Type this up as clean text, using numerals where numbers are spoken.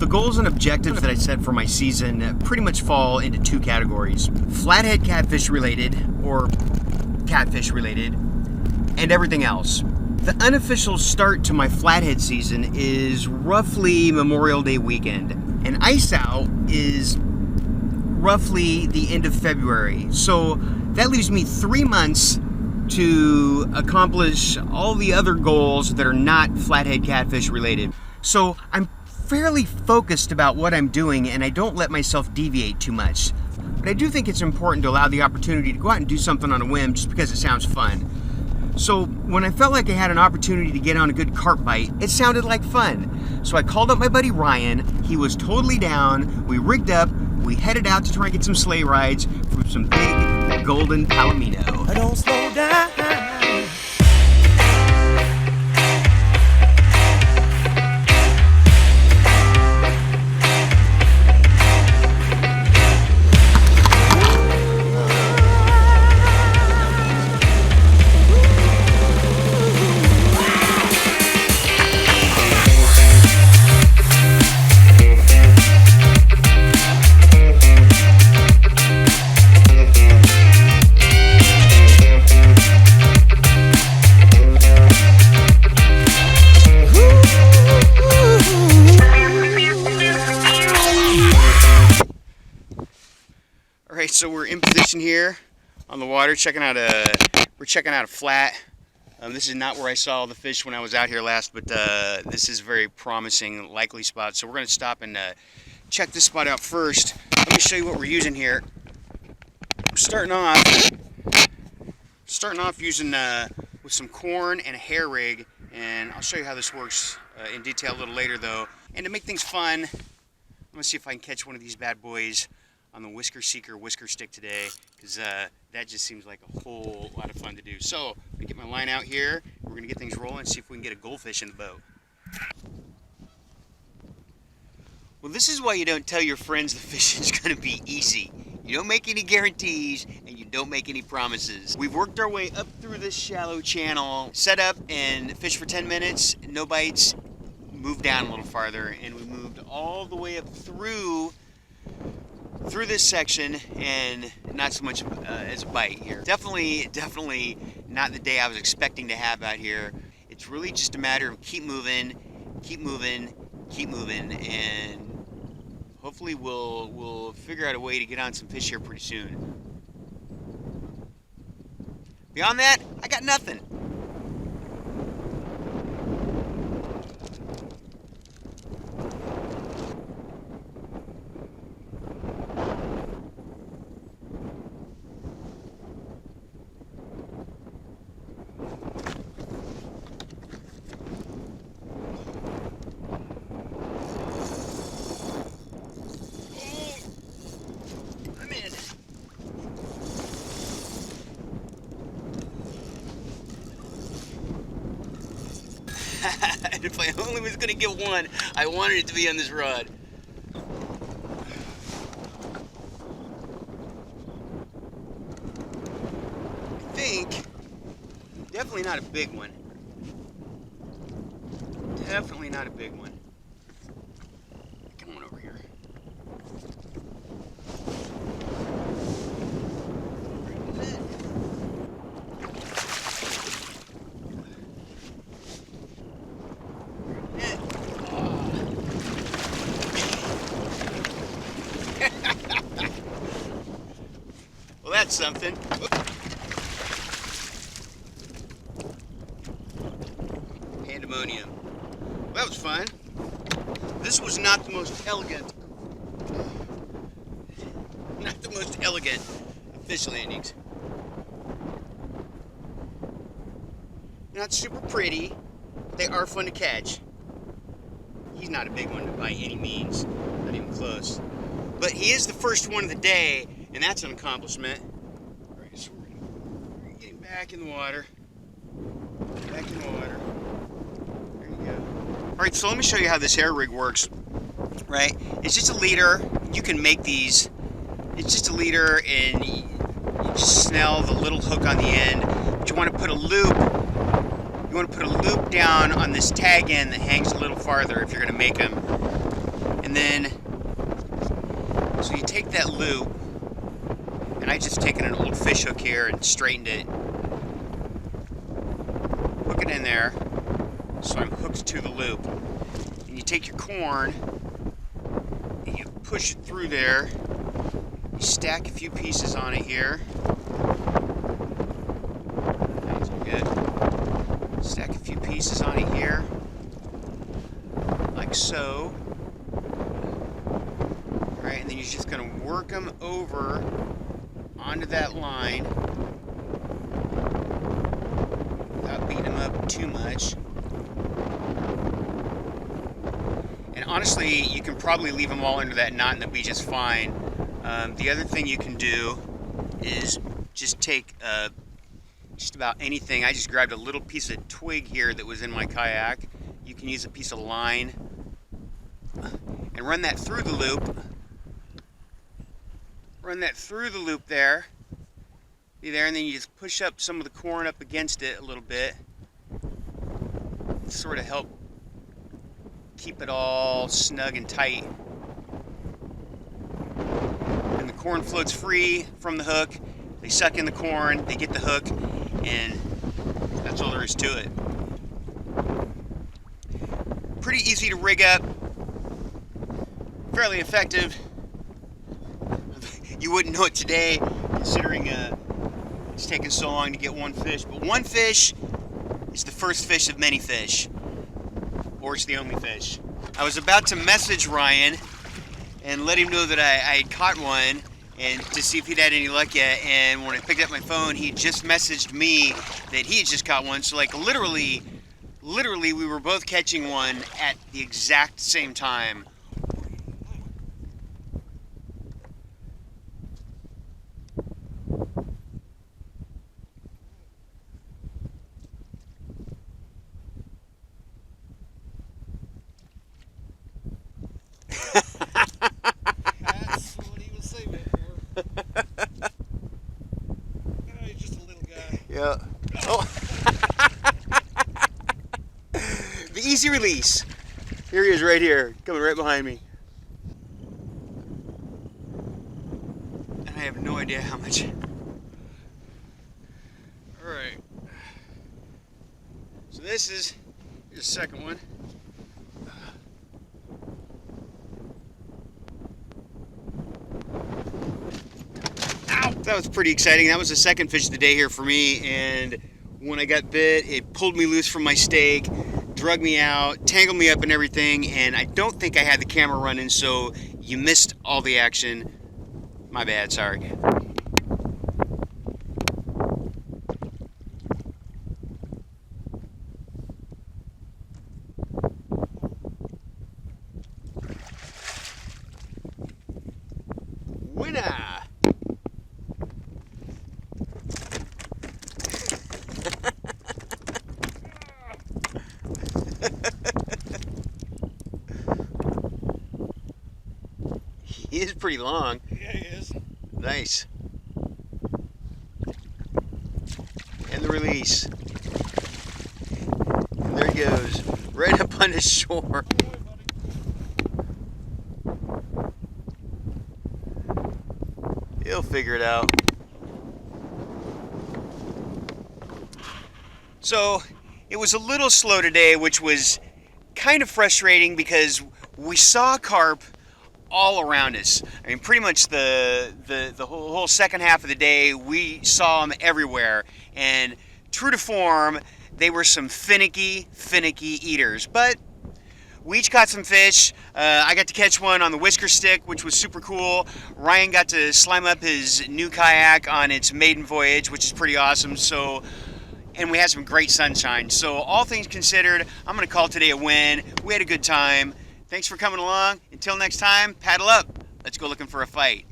The goals and objectives that I set for my season pretty much fall into two categories: flathead catfish related, or catfish related, and everything else. The unofficial start to my flathead season is roughly Memorial Day weekend, and ice out is roughly the end of February. So that leaves me 3 months to accomplish all the other goals that are not flathead catfish related. So I'm fairly focused about what I'm doing, and I don't let myself deviate too much. But I do think it's important to allow the opportunity to go out and do something on a whim just because it sounds fun. So when I felt like I had an opportunity to get on a good carp bite, it sounded like fun. So I called up my buddy Ryan. He was totally down. We rigged up. We headed out to try and get some sleigh rides from some big golden palomino. I don't slow down. Alright, so we're in position here on the water, we're checking out a flat. This is not where I saw the fish when I was out here last, but this is a very promising, likely spot. So we're going to stop and check this spot out first. Let me show you what we're using here. I'm starting off using with some corn and a hair rig, and I'll show you how this works in detail a little later though. And to make things fun, I'm going to see if I can catch one of these bad boys on the whisker seeker whisker stick today, because that just seems like a whole lot of fun to do. So I'm gonna get my line out here, we're gonna get things rolling and see if we can get a goldfish in the boat. Well, this is why you don't tell your friends the fishing's gonna be easy. You don't make any guarantees and you don't make any promises. We've worked our way up through this shallow channel, set up and fished for 10 minutes, no bites, moved down a little farther, and we moved all the way up through this section, and not so much as a bite here. Definitely not the day I was expecting to have out here. It's really just a matter of keep moving, and hopefully we'll figure out a way to get on some fish here pretty soon. Beyond that, I got nothing. If I only was going to get one, I wanted it to be on this rod. I think, definitely not a big one. Definitely not a big one. Come on over here. Well, that's something. Pandemonium. Well, that was fun. This was not the most elegant of fish landings. Not super pretty, but they are fun to catch. He's not a big one by any means, not even close. But he is the first one of the day, and that's an accomplishment. All right, so we're getting back in the water. Back in the water. There you go. All right, so let me show you how this hair rig works. Right, it's just a leader. You can make these. It's just a leader, and you just snell the little hook on the end. But you want to put a loop. You want to put a loop down on this tag end that hangs a little farther if you're going to make them. And And then, so you take that loop, and I just taken an old fish hook here and straightened it. Hook it in there, so I'm hooked to the loop. And you take your corn, and you push it through there. You stack a few pieces on it here. That's good. Stack a few pieces on it here, like so. Alright, and then you're just going to work them over onto that line without beating them up too much. And honestly, you can probably leave them all under that knot and they'll be just fine. The other thing you can do is just take just about anything. I just grabbed a little piece of twig here that was in my kayak. You can use a piece of line and run that through the loop. Run that through the loop there. See there, and then you just push up some of the corn up against it a little bit. Sort of help keep it all snug and tight. And the corn floats free from the hook. They suck in the corn, they get the hook, and that's all there is to it. Pretty easy to rig up, fairly effective. You wouldn't know it today, considering it's taken so long to get one fish. But one fish is the first fish of many fish, or it's the only fish. I was about to message Ryan and let him know that I had caught one, and to see if he'd had any luck yet. And when I picked up my phone, he just messaged me that he had just caught one. So like literally we were both catching one at the exact same time. That's what he was saving it for. Oh, he's just a little guy. Yeah. Oh. The easy release. Here he is right here, coming right behind me. And I have no idea how much. Alright. So this is the second one. That was pretty exciting. That was the second fish of the day here for me, and when I got bit, it pulled me loose from my stake, drug me out, tangled me up and everything, and I don't think I had the camera running, so you missed all the action. My bad, sorry. Winner! He is pretty long. Yeah, he is. Nice. And the release. And there he goes, right up on the shore. He'll figure it out. So, it was a little slow today, which was kind of frustrating because we saw carp all around us. I mean, pretty much the whole second half of the day, we saw them everywhere. And true to form, they were some finicky eaters. But we each caught some fish. I got to catch one on the whisker stick, which was super cool. Ryan got to slime up his new kayak on its maiden voyage, which is pretty awesome. So, and we had some great sunshine. So all things considered, I'm gonna call today a win. We had a good time. Thanks for coming along. Until next time, paddle up. Let's go looking for a fight.